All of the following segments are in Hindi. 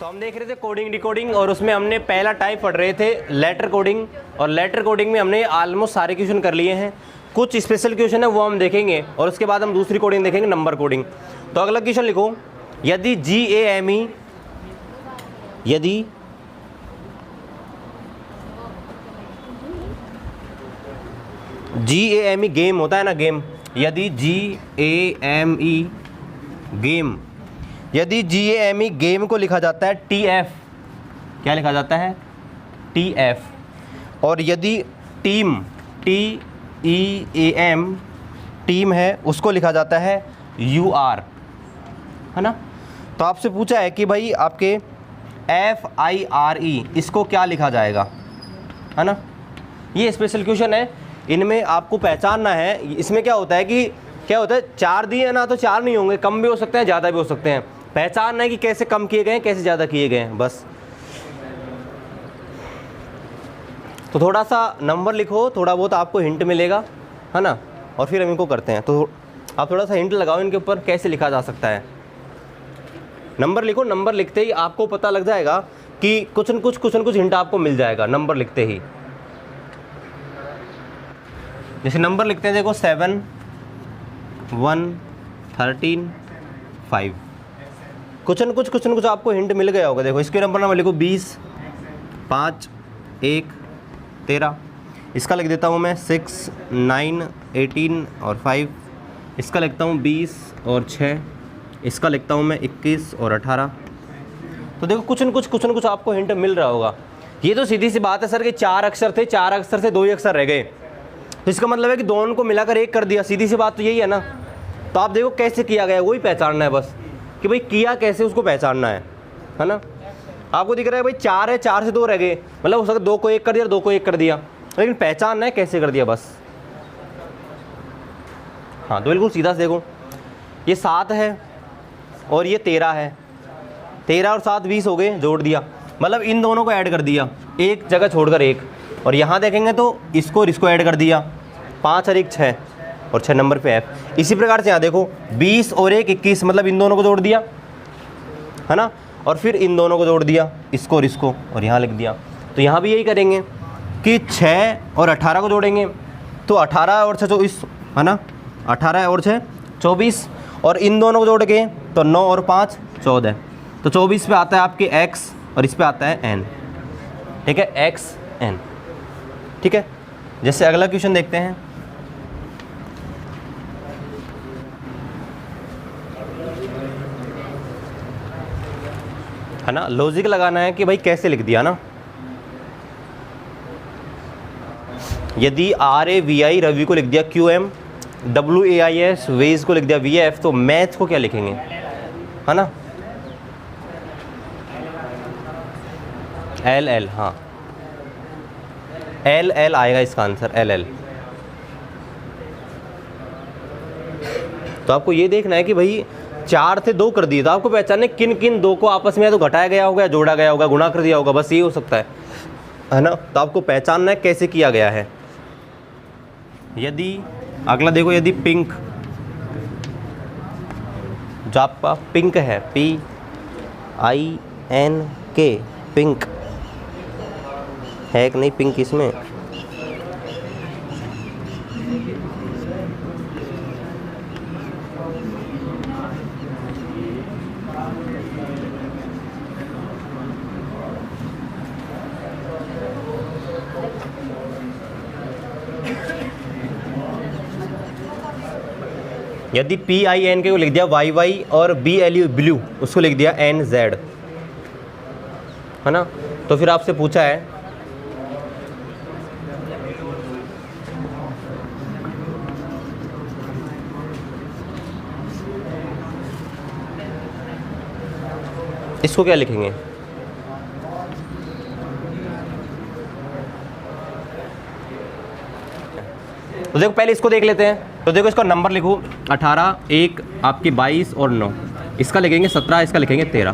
तो हम देख रहे थे कोडिंग डिकोडिंग और उसमें हमने पहला टाइप पढ़ रहे थे लेटर कोडिंग, और लेटर कोडिंग में हमने ऑलमोस्ट सारे क्वेश्चन कर लिए हैं। कुछ स्पेशल क्वेश्चन है वो हम देखेंगे और उसके बाद हम दूसरी कोडिंग देखेंगे, नंबर कोडिंग। तो अगला क्वेश्चन लिखो, यदि GAME गेम होता है ना, गेम, यदि GAME गेम, यदि GAME गेम को लिखा जाता है TF, क्या लिखा जाता है TF, और यदि टीम TEAM टीम है उसको लिखा जाता है UR, है ना। तो आपसे पूछा है कि भाई आपके FIRE इसको क्या लिखा जाएगा, है ना। ये स्पेशल क्वेश्चन है, इनमें आपको पहचानना है। इसमें क्या होता है कि क्या होता है, चार दिए ना तो चार नहीं होंगे, कम भी हो सकते हैं ज़्यादा भी हो सकते हैं। पहचानना है कि कैसे कम किए गए हैं कैसे ज़्यादा किए गए हैं, बस। तो थोड़ा सा नंबर लिखो, थोड़ा बहुत आपको हिंट मिलेगा, है ना, और फिर हम इनको करते हैं। तो आप थोड़ा सा हिंट लगाओ इनके ऊपर कैसे लिखा जा सकता है। नंबर लिखो, नंबर लिखते ही आपको पता लग जाएगा कि कुछ न कुछ हिंट आपको मिल जाएगा नंबर लिखते ही। जैसे नंबर लिखते हैं, देखो 7 1 13 5, कुछ न कुछ आपको हिंट मिल गया होगा। देखो इसके नंबर लिखो 20 5 1 13, इसका लिख देता हूँ मैं 6 9 18 और 5, इसका लिखता हूँ 20 और 6, इसका लिखता हूँ मैं 21 और 18। तो देखो कुछ न कुछ आपको हिंट मिल रहा होगा। ये तो सीधी सी बात है सर कि 4 अक्षर थे, 4 अक्षर से 2 ही अक्षर रह गए, तो इसका मतलब है कि दोनों को मिलाकर एक कर दिया। सीधी सी बात तो यही है ना। तो आप देखो कैसे किया गया, वही पहचानना है बस कि भाई किया कैसे, उसको पहचानना है ना। आपको दिख रहा है भाई 4 है, 4 से 2 रह गए, मतलब हो सकता है 2 को 1 कर दिया, 2 को 1 कर दिया, लेकिन पहचानना है कैसे कर दिया, बस। हाँ तो बिल्कुल सीधा से देखो, ये 7 है और ये 13 है, 13 और 7 20 हो गए, जोड़ दिया, मतलब इन दोनों को ऐड कर दिया, एक जगह छोड़कर एक। और यहाँ देखेंगे तो इसको और इसको ऐड कर दिया, 5 और 1 6, और 6 नंबर पे F। इसी प्रकार से यहाँ देखो 20 और 1 21, मतलब इन दोनों को जोड़ दिया, है ना, और फिर इन दोनों को जोड़ दिया, इसको और इसको, और यहाँ लिख दिया। तो यहाँ भी यही करेंगे कि 6 और 18 को जोड़ेंगे, तो 18 और 6 24, है ना, 18 और 6 24, और इन दोनों को जोड़ के तो 9 और 5 14। तो 24 पे आता है आपके X और इस पे आता है N, ठीक है, XN, ठीक है। जैसे अगला क्वेश्चन देखते हैं, है ना, लॉजिक लगाना है कि भाई कैसे लिख दिया ना। यदि RAVI रवि को लिख दिया QM, WAIS वेज को लिख दिया VF, तो मैथ को क्या लिखेंगे, है ना, LL, हाँ LL आएगा इसका आंसर, LL। तो आपको ये देखना है कि भाई 4 थे 2 कर दिए, तो आपको पहचानने किन किन 2 को आपस में या तो घटाया गया होगा, जोड़ा गया होगा, गुणा कर दिया होगा, बस ये हो सकता है ना। तो आपको पहचानना है कैसे किया गया है। यदि अगला देखो, यदि पिंक, जो आपका पिंक है PINK, पिंक है कि नहीं, पिंक इसमें, यदि PINK को लिख दिया YY और BLU ब्लू, उसको लिख दिया NZ, है ना। तो फिर आपसे पूछा है इसको क्या लिखेंगे। तो देखो पहले इसको देख लेते हैं। तो देखो इसका नंबर लिखो 18 1 आपकी 22 और 9, इसका लिखेंगे 17, इसका लिखेंगे 13।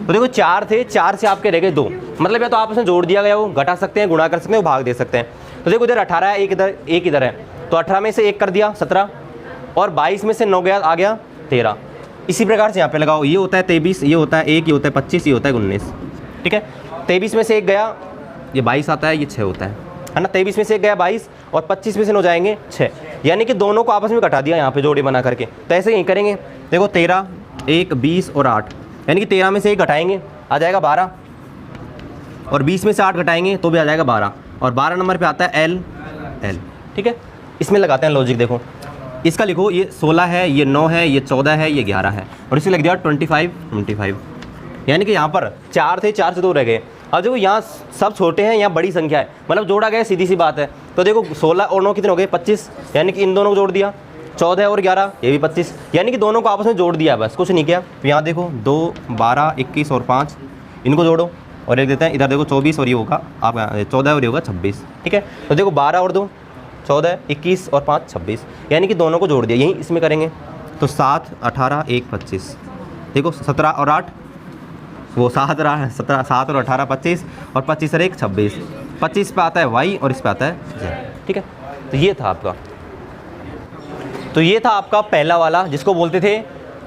तो देखो 4 थे, 4 से आपके रह गए 2, मतलब या तो आपस में जोड़ दिया गया, वो घटा सकते हैं, गुणा कर सकते हैं, वो भाग दे सकते हैं। तो देखो इधर 18 है, एक इधर है, तो 18 में से 1 कर दिया 17, और 22 में से 9 गया आ गया 13, इसी प्रकार से यहाँ पे लगाओ, ये होता है 23, ये होता है 1, ये होता है 25, ये होता है 19। ठीक है, 23 में से 1 गया, ये 22 आता है, ये 6 होता है ना। 23 में से 1 गया 22 और 25 में से 9 जाएंगे 6, यानी कि दोनों को आपस में घटा दिया यहाँ पे जोड़ी बना करके। तो ऐसे ही करेंगे, देखो 13, 1, 20 और 8, यानी कि 13 में से 1 घटाएंगे आ जाएगा 12, और 20 में से 8 घटाएंगे तो भी आ जाएगा 12, और 12 नंबर पे आता है एल। ठीक है, इसमें लगाते हैं लॉजिक। देखो इसका लिखो, ये 16 है, ये 9 है, ये 14 है, ये 11 है, और इसे लग दिया 25, यानी कि यहाँ पर 4 थे, 4 से 2 रह गए। अब देखो यहाँ सब छोटे हैं, यहाँ बड़ी संख्या है, मतलब जोड़ा गया, सीधी सी बात है। तो देखो 16 और 9 कितने हो गए 25, यानी कि इन दोनों को जोड़ दिया। 14 और 11 ये भी 25, यानी कि दोनों को आपस में जोड़ दिया, बस कुछ नहीं किया। तो यहाँ देखो 2, 12, 21 और 5, इनको जोड़ो और एक देते हैं इधर, देखो 24 और ये होगा आपका 14 और ये होगा 26। ठीक है, तो देखो 12 और 2 14, 21 और 5 26, यानी कि दोनों को जोड़ दिया, यही इसमें करेंगे। तो 7, 18, 1, 25, देखो 17 और 8 वो 7 रहा है, 17, 7 और 18 25, और 25 और 1 26, 25 पे आता है y और इस पे आता है z। ठीक है, तो ये था आपका, तो ये था आपका पहला वाला जिसको बोलते थे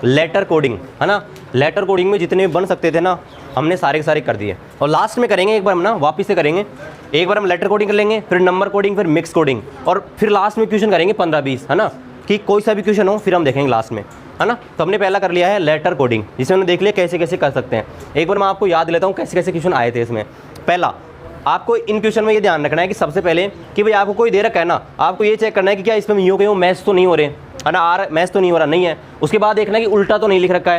लेटर कोडिंग, है ना। लेटर कोडिंग में जितने बन सकते थे ना, हमने सारे के सारे कर दिए। और लास्ट में करेंगे एक बार हम ना, वापस से करेंगे एक बार हम लेटर कोडिंग कर लेंगे, फिर नंबर कोडिंग, फिर मिक्स कोडिंग, और फिर लास्ट में क्वेश्चन करेंगे 15-20, है ना, कि कोई सा भी क्वेश्चन हो फिर हम देखेंगे लास्ट में, है ना। तो हमने पहला कर लिया है लेटर कोडिंग, जिसमें हमने देख लिया कैसे कैसे कर सकते हैं। एक बार मैं आपको याद लेता हूँ कैसे कैसे क्वेश्चन आए थे इसमें। पहला, आपको इन क्वेश्चन में ये ध्यान रखना है कि सबसे पहले कि भाई आपको कोई दे रखा है ना, आपको ये चेक करना है कि क्या इसमें यूँ कहीं मैच तो नहीं हो रहे, है ना, मैच तो नहीं हो रहा, नहीं है। उसके बाद देखना है कि उल्टा तो नहीं लिख रखा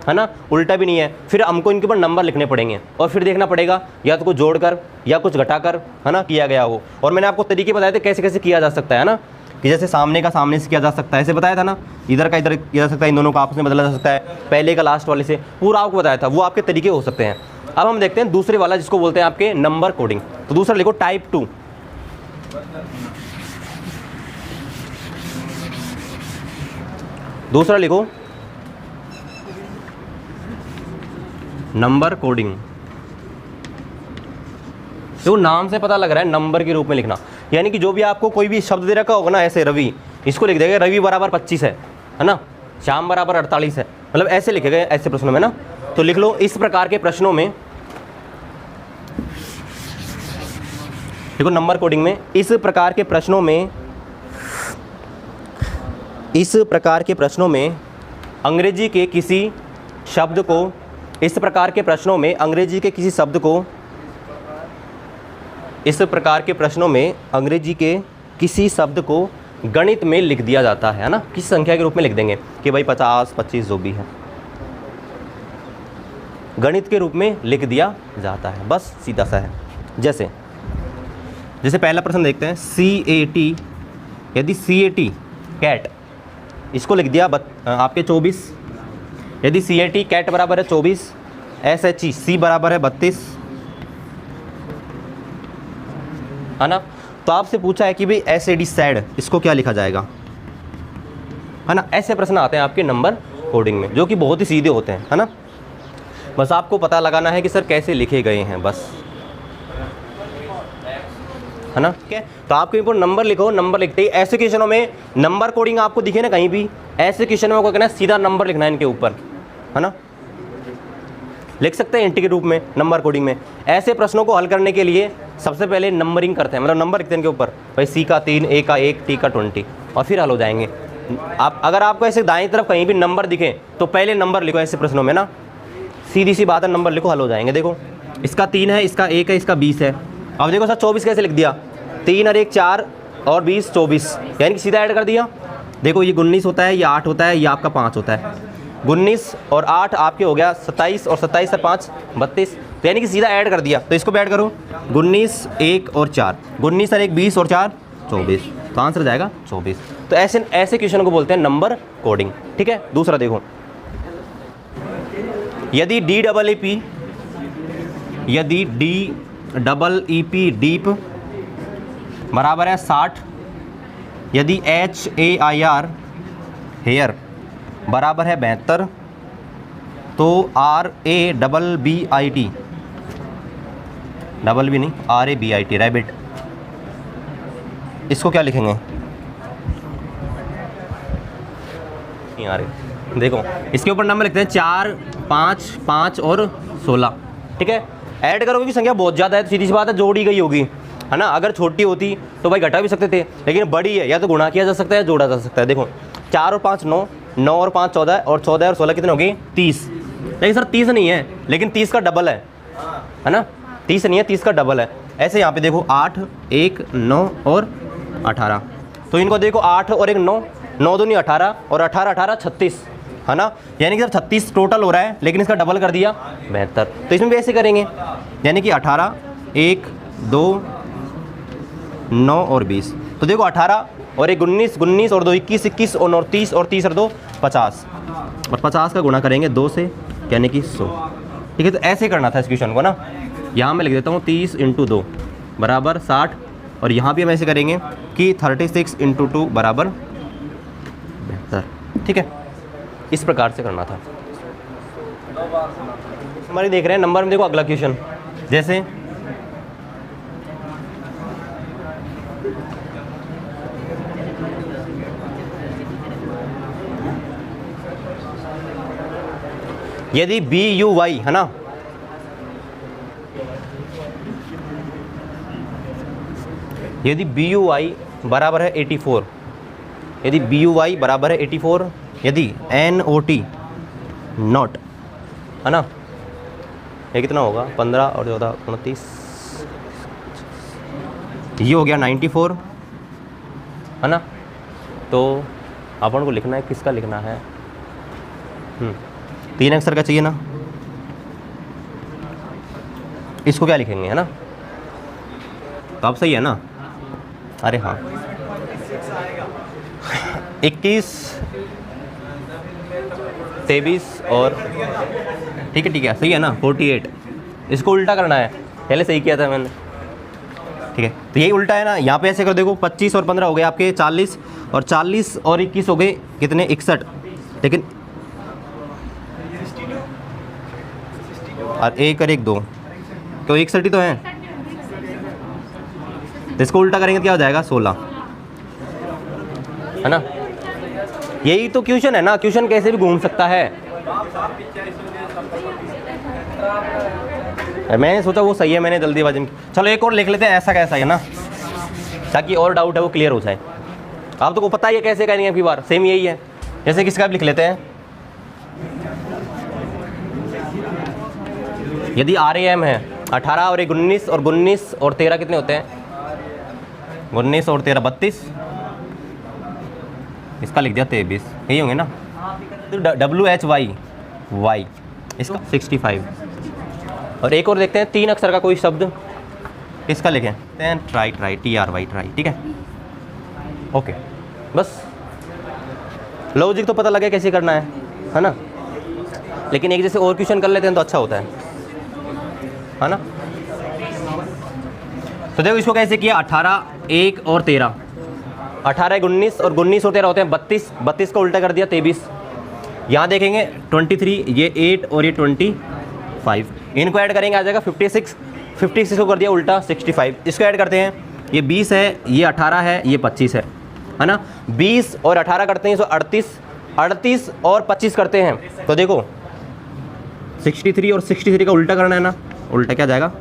है ना, उल्टा भी नहीं है। फिर हमको इनके ऊपर नंबर लिखने पड़ेंगे, और फिर देखना पड़ेगा या तो कुछ जोड़कर या कुछ घटाकर, है ना, किया गया हो। और मैंने आपको तरीके बताए थे कैसे कैसे किया जा सकता है ना, कि जैसे सामने का सामने से किया जा सकता है, ऐसे बताया था ना, इधर का इधर किया जा सकता है, इन दोनों को आपस में बदला जा सकता है, पहले का लास्ट वाले से, पूरा आपको बताया था। वो आपके तरीके हो सकते हैं। अब हम देखते हैं दूसरे वाला जिसको बोलते हैं आपके नंबर कोडिंग। तो दूसरा लिखो टाइप 2, दूसरा लिखो नंबर कोडिंग। तो नाम से पता लग रहा है नंबर के रूप में लिखना, यानी कि जो भी आपको कोई भी शब्द दे रखा होगा ना, ऐसे रवि, इसको लिख देगा रवि बराबर 25 है ना, श्याम बराबर 48 है, मतलब ऐसे लिखे गए ऐसे प्रश्नों में ना। तो लिख लो इस प्रकार के प्रश्नों में, देखो नंबर कोडिंग में इस प्रकार के प्रश्नों में, इस प्रकार के प्रश्नों में अंग्रेजी के किसी शब्द को, इस प्रकार के प्रश्नों में अंग्रेजी के किसी शब्द को, इस प्रकार के प्रश्नों में अंग्रेजी के किसी शब्द को गणित में लिख दिया जाता है ना, किस संख्या के रूप में लिख देंगे कि भाई 50, 25 जो भी है, गणित के रूप में लिख दिया जाता है, बस सीधा सा है। जैसे जैसे पहला प्रश्न देखते हैं, CAT, यदि CAT कैट, इसको लिख दिया आपके 24, यदि CAT कैट बराबर है 24, SHE C बराबर है 32, है ना। तो आपसे पूछा है कि भाई SAD सैड, इसको क्या लिखा जाएगा, है ना। ऐसे प्रश्न आते हैं आपके नंबर कोडिंग में, जो कि बहुत ही सीधे होते हैं, है ना। बस आपको पता लगाना है कि सर कैसे लिखे गए हैं, बस, है ना। ठीक है, तो आपके ऊपर नंबर लिखो, नंबर लिखते ही ऐसे क्वेश्चनों में नंबर कोडिंग आपको दिखे ना कहीं भी, ऐसे क्वेश्चन में आपको कहना है सीधा नंबर लिखना है इनके ऊपर, है ना। लिख सकते हैं इंट के रूप में नंबर कोडिंग में। ऐसे प्रश्नों को हल करने के लिए सबसे पहले नंबरिंग करते हैं, मतलब नंबर लिखते हैं इनके ऊपर, भाई C का 3, A का 1, T का 20, और फिर हल हो जाएंगे। आप अगर आपको ऐसे दाएं तरफ कहीं भी नंबर दिखे तो पहले नंबर लिखो ऐसे प्रश्नों में ना, सीधी सी बात है, नंबर लिखो, हल हो जाएंगे। देखो इसका 3 है, इसका 1 है, इसका 20 है। अब देखो सर 24 कैसे लिख दिया, 3 और 1 4 और 20 24, यानी कि सीधा ऐड कर दिया। देखो ये 19 होता है, ये 8 होता है, ये आपका 5 होता है। 19 और 8 आपके हो गया 27, और 27 और 5 32, तो यानी कि सीधा ऐड कर दिया। तो इसको भी ऐड करो, 19 1 और 4, 19 और 1 20 और 4 24, तो आंसर हो जाएगा 24। तो ऐसे ऐसे क्वेश्चन को बोलते हैं नंबर कोडिंग। ठीक है, दूसरा देखो, यदि DEEP, यदि DEEP डीप बराबर है 60, यदि HAIR हेयर बराबर है 72, तो RABBIT, डबल भी नहीं, RABIT रैबिट, इसको क्या लिखेंगे, नहीं आ रहे, देखो इसके ऊपर नंबर लिखते हैं 4, 5, 5 और 16, ठीक है। ऐड करोगे कि संख्या बहुत ज़्यादा है तो सीधी सी बात है जोड़ी गई होगी, है ना। अगर छोटी होती तो भाई घटा भी सकते थे, लेकिन बड़ी है या तो गुणा किया जा सकता है, जोड़ा जा सकता है। देखो 4 और 5 9, 9 और 5 14, और 14 और 16 कितने हो गए 30। लेकिन सर 30 नहीं है, लेकिन 30 का डबल है ना। 30 नहीं है, 30 का डबल है। ऐसे यहाँ पे देखो 8, 1, 9 और 18, तो इनको देखो 8 और 1 9, 9 दूनी 18 और 18 18 36, है ना। यानी कि सर 36 टोटल हो रहा है, लेकिन इसका डबल कर दिया 72। तो इसमें भी ऐसे करेंगे, यानी कि 18, 1, 2, 9 और 20। तो देखो 18 और 1 19, 19 और 2 21, 21 और 9 30, और 30 और 2 50, और 50 का गुणा करेंगे 2 से, यानी कि 100, ठीक है। तो ऐसे करना था इस क्वेश्चन को ना। यहाँ मैं लिख देता हूँ 30 × 2 बराबर 60, और यहाँ भी हम ऐसे करेंगे कि 36 × 2 बराबर 72, ठीक है। इस प्रकार से करना था। हमारे देख रहे हैं नंबर में, देखो अगला क्वेश्चन, जैसे यदि BUY है ना, यदि BUY बराबर है 84, यदि BUY बराबर है 84, यदि NOT नॉट, है ना, ये कितना होगा 15 और 14 29, ये हो गया 94, है ना। तो अपन को लिखना है, किसका लिखना है, 3 अक्षर का चाहिए ना। इसको क्या लिखेंगे, है ना। तो आप सही है ना, अरे हाँ 21 23 और ठीक है सही है ना 48। इसको उल्टा करना है, पहले सही किया था मैंने, ठीक है। तो यही उल्टा है ना। यहाँ पे ऐसे कर देखो 25 और 15 हो गए आपके 40, और 40 और 21 हो गए कितने 61, लेकिन और 1 और 1 2, तो 61 ही तो है। तो इसको उल्टा करेंगे तो क्या हो जाएगा 16, है ना। यही तो क्वेश्चन है ना, क्वेश्चन कैसे भी घूम सकता है। मैंने सोचा वो सही है, मैंने जल्दीबाजी में। चलो एक और लिख लेते हैं, ऐसा कैसा है ना, ताकि और डाउट है वो क्लियर हो जाए। आप तो को पता ही है कैसे करेंगे अगली बार, सेम यही है। जैसे किसका भी लिख लेते हैं, यदि RAM है 18 और 1 19, और 19 और 13 कितने होते हैं 19 और 13 32, इसका लिख दिया 23, यही होंगे ना। तो WHY इसका 65, और एक और देखते हैं 3 अक्षर का कोई शब्द, इसका लिखें ट्राई TRY ट्राई, ठीक है। ओके, बस लॉजिक तो पता लगे कैसे करना है ना। लेकिन एक जैसे और क्वेश्चन कर लेते हैं तो अच्छा होता है ना। तो देखो इसको कैसे किया, 18 1 और 13, 18 19 और 19 और 13 होते हैं 32, 32 को उल्टा कर दिया 23। यहाँ देखेंगे 23, ये 8 और ये 25, इनको ऐड करेंगे आ जाएगा 56, 56 को कर दिया उल्टा 65। इसको ऐड करते हैं, ये 20 है, ये 18 है, ये 25 है ना। 20 और 18 करते हैं तो 38, 38 और 25 करते हैं तो देखो 63, और 63 का उल्टा करना है ना, उल्टा क्या जाएगा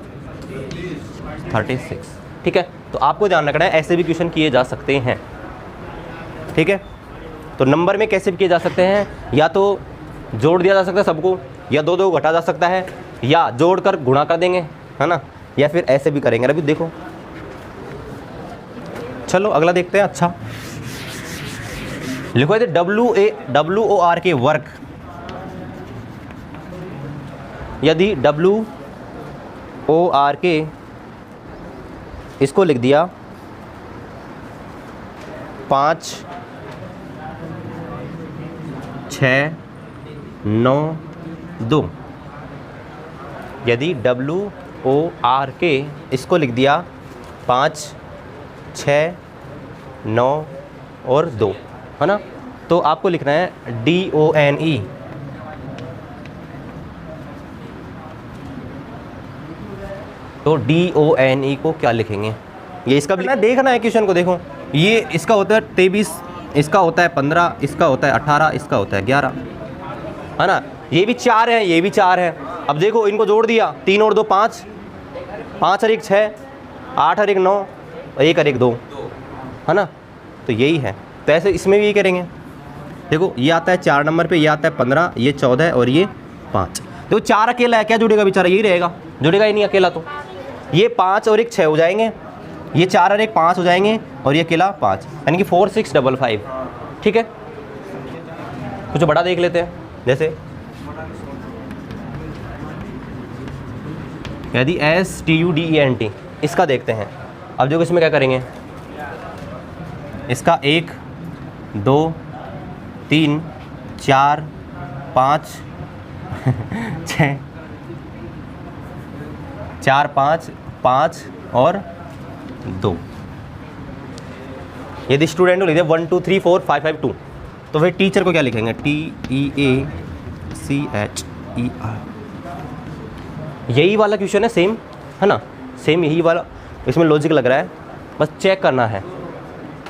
36, ठीक है। तो आपको ध्यान रखना है, ऐसे भी क्वेश्चन किए जा सकते हैं, ठीक है। तो नंबर में कैसे भी किए जा सकते हैं, या तो जोड़ दिया जा सकता है सबको, या 2 2 घटा जा सकता है, या जोड़कर गुणा कर देंगे, है ना, या फिर ऐसे भी करेंगे। अभी देखो चलो अगला देखते हैं। अच्छा लिखो इधर WORK वर्क, यदि WORK इसको लिख दिया 5 6 9 2, यदि WORK इसको लिख दिया 5 6 9 और 2, है ना। तो आपको लिखना है DONE, तो DONE को क्या लिखेंगे, ये इसका भी देखना है क्वेश्चन को। देखो ये इसका होता है 23, इसका होता है 15, इसका होता है 18, इसका होता है 11, है ना। ये भी 4 है, ये भी 4 है। अब देखो इनको जोड़ दिया, 3 और 2 5, 5 और 1 6, 8 और 1 9, और 1 और 1 2, है ना। तो यही है। तो ऐसे इसमें भी यही करेंगे। देखो ये आता है 4 नंबर पे, ये आता है 15, ये 14 और ये 5। देखो 4 अकेला है, क्या जुड़ेगा बेचारा, यही रहेगा, जुड़ेगा ही नहीं अकेला। तो ये 5 और 1 6 हो जाएंगे, ये 4 और 1 5 हो जाएंगे, और ये अकेला 5, यानी कि 4 6 5 5। ठीक है, कुछ बड़ा देख लेते हैं। जैसे यदि STUDENT, इसका देखते हैं। अब देखो इसमें क्या करेंगे, इसका 1 2 3 4 5 6 4 5 5 और 2। यदि स्टूडेंट को लिख दे 1 2 3 4 5 5 2, तो फिर टीचर को क्या लिखेंगे, TEACHER। यही वाला क्वेश्चन है, सेम है ना, सेम यही वाला। इसमें लॉजिक लग रहा है, बस चेक करना है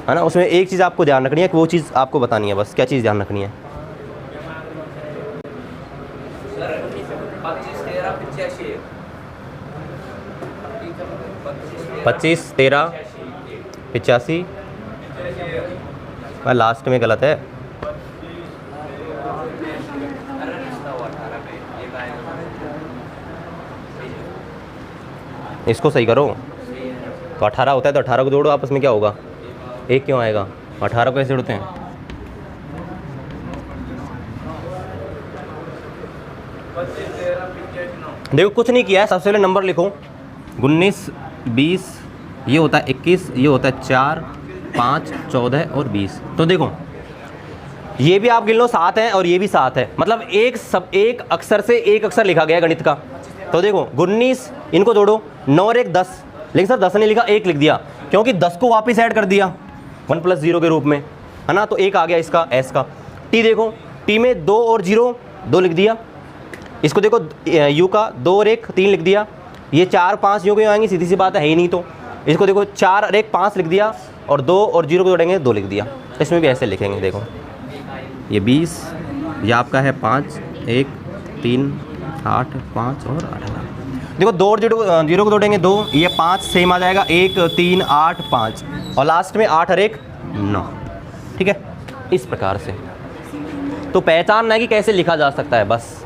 ना। उसमें एक चीज़ आपको ध्यान रखनी है कि वो चीज़ आपको बतानी है, बस क्या चीज़ ध्यान रखनी है। 25 13 85, लास्ट में गलत है। इसको सही करो। तो 18 होता है, तो 18 को जोड़ो आपस में, क्या होगा, 1 क्यों आएगा, 18 को कैसे जोड़ते हैं। देखो कुछ नहीं किया है, सबसे पहले नंबर लिखो 19 20, ये होता है 21, ये होता है 4 5 14 और 20। तो देखो ये भी आप गिन लो 7 है, और ये भी 7 है, मतलब एक अक्षर से एक अक्षर लिखा गया गणित का। तो देखो 19, इनको जोड़ो, 9 और 1 10, लेकिन सर 10 नहीं लिखा, 1 लिख दिया, क्योंकि 10 को वापस ऐड कर दिया 1 + 0 के रूप में, है ना। तो 1 आ गया इसका S का। T देखो, T में 2 और 0 2 लिख दिया। इसको देखो U का 2 और 1 3 लिख दिया। ये 4 5 यूँ क्यों आएंगी, सीधी सी बात है ही नहीं। तो इसको देखो 4 और 1 5 लिख दिया, और 2 और 0 को जोड़ेंगे 2 लिख दिया। इसमें भी ऐसे लिखेंगे। देखो ये 20, ये आपका है 5 1 3 8 5 और 18। देखो 2 और 0 को जोड़ेंगे 2, ये 5 सेम आ जाएगा, 1 3 8 5, और लास्ट में 8 और 1 9। ठीक है, इस प्रकार से। तो पहचानना है कि कैसे लिखा जा सकता है, बस।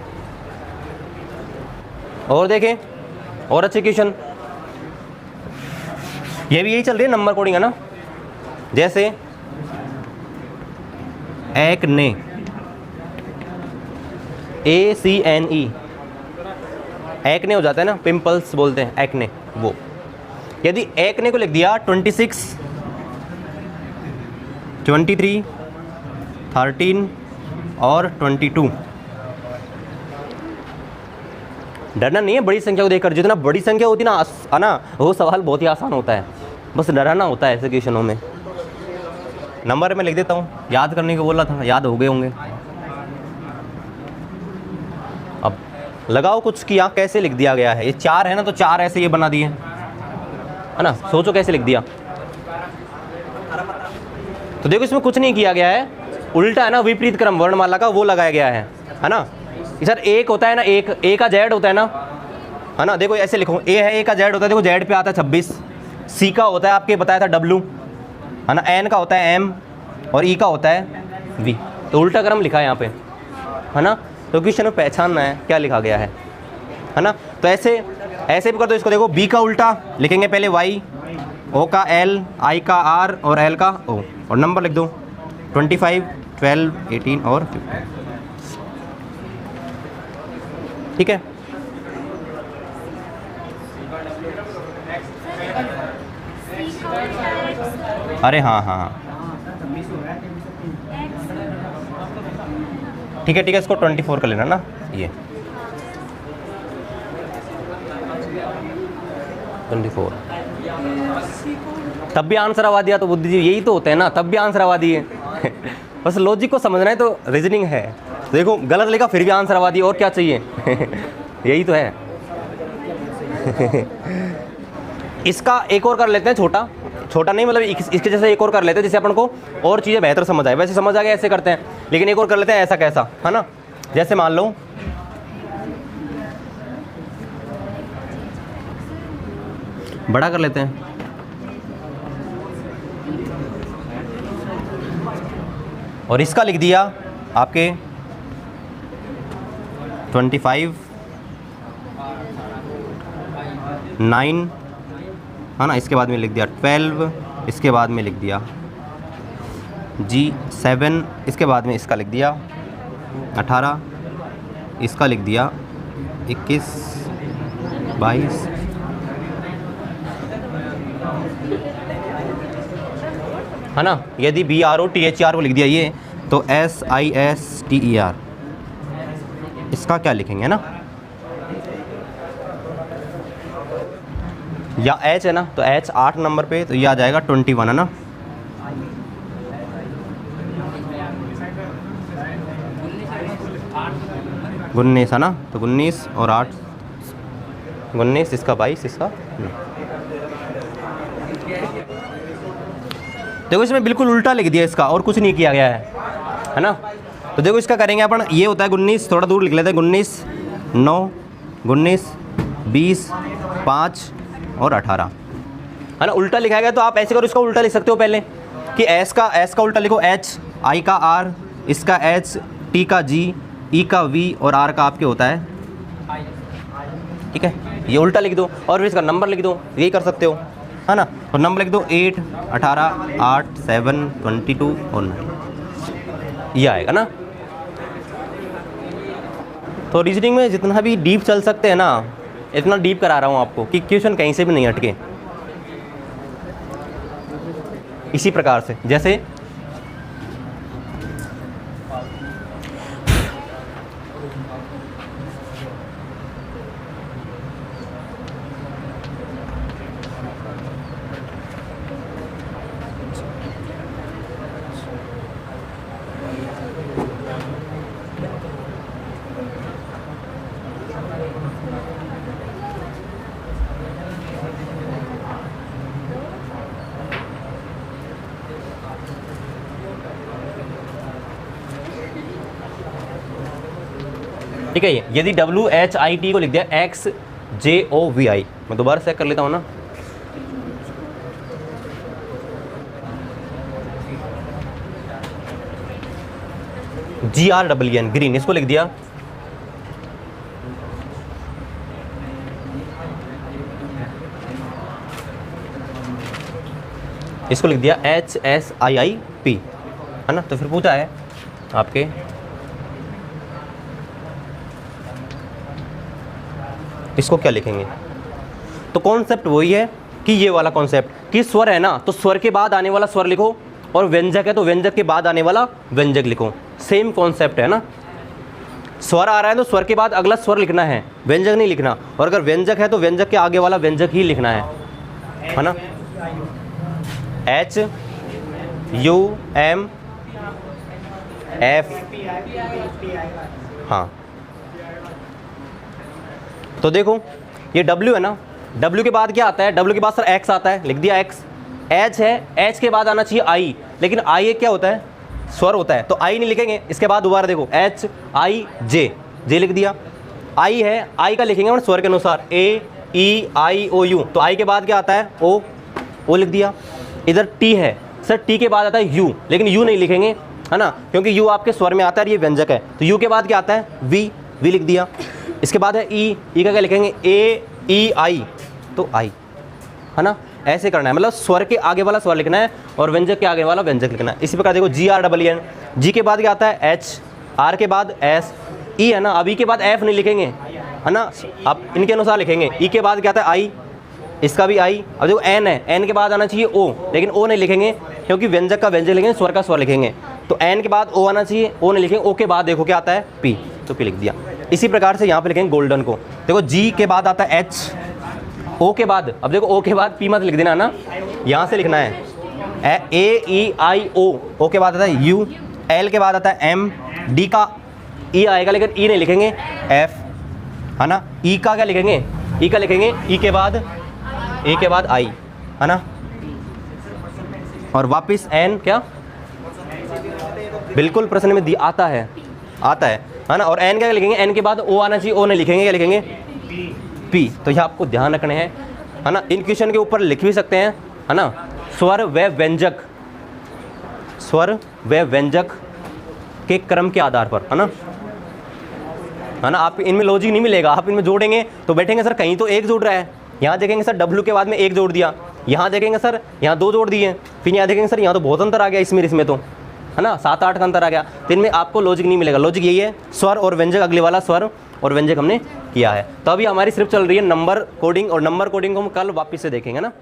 और देखें और अच्छे क्वेश्चन, ये भी यही चल रही है नंबर कोडिंग, है ना। जैसे एक्ने, ACNE, एक्ने हो जाता है ना, पिंपल्स बोलते हैं एक्ने। वो यदि एक्ने को लिख दिया 26 23 13 और 22, डरना नहीं है बड़ी संख्या को देखकर। जितना बड़ी संख्या होती है ना, वो सवाल बहुत ही आसान होता है, बस डराना होता है ऐसे क्वेश्चनों में। नंबर मैं लिख देता हूँ, याद करने को बोला था, याद हो गए होंगे। अब लगाओ कुछ कि यहाँ कैसे लिख दिया गया है। ये 4 है ना, तो 4 ऐसे ये बना दिए, है ना। सोचो कैसे लिख दिया। तो देखो इसमें कुछ नहीं किया गया है, उल्टा है ना, विपरीत क्रम वर्णमाला का वो लगाया गया है ना। सर 1 होता है ना, A का Z होता है ना, देखो ऐसे लिखो, A है, A का Z होता है, देखो Z पे आता है 26, C का होता है आपके बताया था W, है ना, N का होता है M, और E का होता है V। तो उल्टा क्रम लिखा है यहाँ पे, है ना। तो क्वेश्चन में पहचानना है क्या लिखा गया है ना। तो ऐसे भी कर दो इसको। देखो B का उल्टा लिखेंगे पहले Y, O का L, I का R और L का O, और नंबर लिख दो 25 12 18 और 15। ठीक है, अरे हाँ, ठीक है, इसको 24 कर लेना ना। ये 24, तब भी आंसर आवा दिया तो बुद्धि जी, यही तो होते हैं ना, तब भी आंसर आवा दिए। बस लॉजिक को समझना है, तो रीजनिंग है। देखो गलत लिखा फिर भी आंसर आवा दिया, और क्या चाहिए। यही तो है। इसका एक और कर लेते हैं, छोटा नहीं, मतलब इसके जैसे एक और कर लेते हैं, जिससे अपन को और चीज़ें बेहतर समझ आए। वैसे समझ आ गया ऐसे करते हैं, लेकिन एक और कर लेते हैं, ऐसा कैसा, है ना। जैसे मान लो बड़ा कर लेते हैं, और इसका लिख दिया आपके 25 9 है ना, इसके बाद में लिख दिया 12, इसके बाद में लिख दिया G7, इसके बाद में इसका लिख दिया 18, इसका लिख दिया 21 22, है ना। यदि BROTHER को लिख दिया ये, तो SISTER, इसका क्या लिखेंगे ना, या H है ना, तो H 8 नंबर पे, तो ये आ जाएगा 21 है ना। उन्नीस है ना, तो 19 और 8 19, इसका 22, इसका देखो इसमें बिल्कुल उल्टा लिख दिया इसका, और कुछ नहीं किया गया है ना। तो देखो इसका करेंगे अपन, ये होता है 19, थोड़ा दूर लिख लेते हैं, 19 9 19 20 5 और 18 है ना। उल्टा लिखा गया तो आप ऐसे करो, इसका उल्टा लिख सकते हो पहले कि S का उल्टा लिखो H, I का R, इसका H, T का G, E का V और R का आपके होता है, ठीक है, ये उल्टा लिख दो और फिर इसका नंबर लिख दो, यही कर सकते हो है ना। और नंबर लिख दो 8 18 8 7 22 और 9, ये आएगा ना। तो रीजनिंग में जितना भी डीप चल सकते हैं ना, इतना डीप करा रहा हूँ आपको कि क्वेश्चन कहीं से भी नहीं हटके। इसी प्रकार से जैसे ठीक है, यदि WHIT को लिख दिया XJOVI, मैं दोबारा चेक कर लेता हूँ ना, GREEN ग्रीन, इसको लिख दिया HSIIP है ना। तो फिर पूछा है आपके इसको क्या लिखेंगे, तो कॉन्सेप्ट वही है कि ये वाला कॉन्सेप्ट कि स्वर है ना, तो स्वर के बाद आने वाला स्वर लिखो, और व्यंजक है तो व्यंजक के बाद आने वाला व्यंजक लिखो, सेम कॉन्सेप्ट है ना। स्वर आ रहा है तो स्वर के बाद अगला स्वर लिखना है, व्यंजक नहीं लिखना, और अगर व्यंजक है तो व्यंजक के आगे वाला व्यंजक ही लिखना है ना। HUMF, हाँ, तो देखो ये W है ना, W के बाद क्या आता है, W के बाद सर X आता है, लिख दिया X। H है, H के बाद आना चाहिए I, लेकिन I एक क्या होता है, स्वर होता है, तो I नहीं लिखेंगे। इसके बाद दोबारा देखो HIJ, J लिख दिया। I है, I का लिखेंगे स्वर के अनुसार AEIOU, तो I के बाद क्या आता है O लिख दिया। इधर T है, सर T के बाद आता है U, लेकिन U नहीं लिखेंगे है ना, क्योंकि U आपके स्वर में आता है, ये व्यंजक है, तो U के बाद क्या आता है V लिख दिया। इसके बाद है E का क्या लिखेंगे AEI, तो I है ना। ऐसे करना है, मतलब स्वर के आगे वाला स्वर लिखना है और व्यंजक के आगे वाला व्यंजक लिखना है। इसी प्रकार देखो GREEN, G के बाद क्या आता है H, R के बाद S, E है ना। अब E के बाद F नहीं लिखेंगे है ना, आप इनके अनुसार लिखेंगे। E के बाद क्या आता है I, इसका भी I। अब देखो N है, N के बाद आना चाहिए O, लेकिन O नहीं लिखेंगे क्योंकि व्यंजक का व्यंजक लिखेंगे, स्वर का स्वर लिखेंगे, तो N के बाद O आना चाहिए, O नहीं लिखेंगे। O के बाद देखो क्या आता है P, तो P लिख दिया। इसी प्रकार से यहाँ पे लिखेंगे गोल्डन को। देखो G के बाद आता है H, O के बाद, अब देखो O के बाद P मत लिख देना ना, यहाँ से लिखना है AEIO, O के बाद आता है U, L के बाद आता है M, D का E आएगा लेकिन E नहीं लिखेंगे, F है ना। E का क्या लिखेंगे, E का लिखेंगे E के बाद A के बाद I है ना, और वापस N क्या, बिल्कुल प्रश्न में आता है है ना। और एन क्या लिखेंगे, एन के बाद ओ आना चाहिए, ओ नहीं लिखेंगे, क्या लिखेंगे, पी। तो यह आपको ध्यान रखने हैं, है ना। इन क्वेश्चन के ऊपर लिख भी सकते हैं, है ना, स्वर व व्यंजक, स्वर व व्यंजक के क्रम के आधार पर, है ना। आप इनमें लॉजिक नहीं मिलेगा, आप इनमें जोड़ेंगे तो बैठेंगे सर कहीं तो एक जोड़ रहा है, यहाँ देखेंगे सर डब्ल्यू के बाद में एक जोड़ दिया, यहाँ देखेंगे सर यहाँ दो जोड़ दिए, फिर यहाँ देखेंगे सर यहाँ तो बहुत अंतर आ गया इसमें तो, है ना, 7-8 का अंतर आ गया। तो इनमें आपको लॉजिक नहीं मिलेगा। लॉजिक यही है, स्वर और व्यंजक, अगले वाला स्वर और व्यंजक हमने किया है। तो अभी हमारी सिर्फ चल रही है नंबर कोडिंग, और नंबर कोडिंग को हम कल वापस से देखेंगे ना।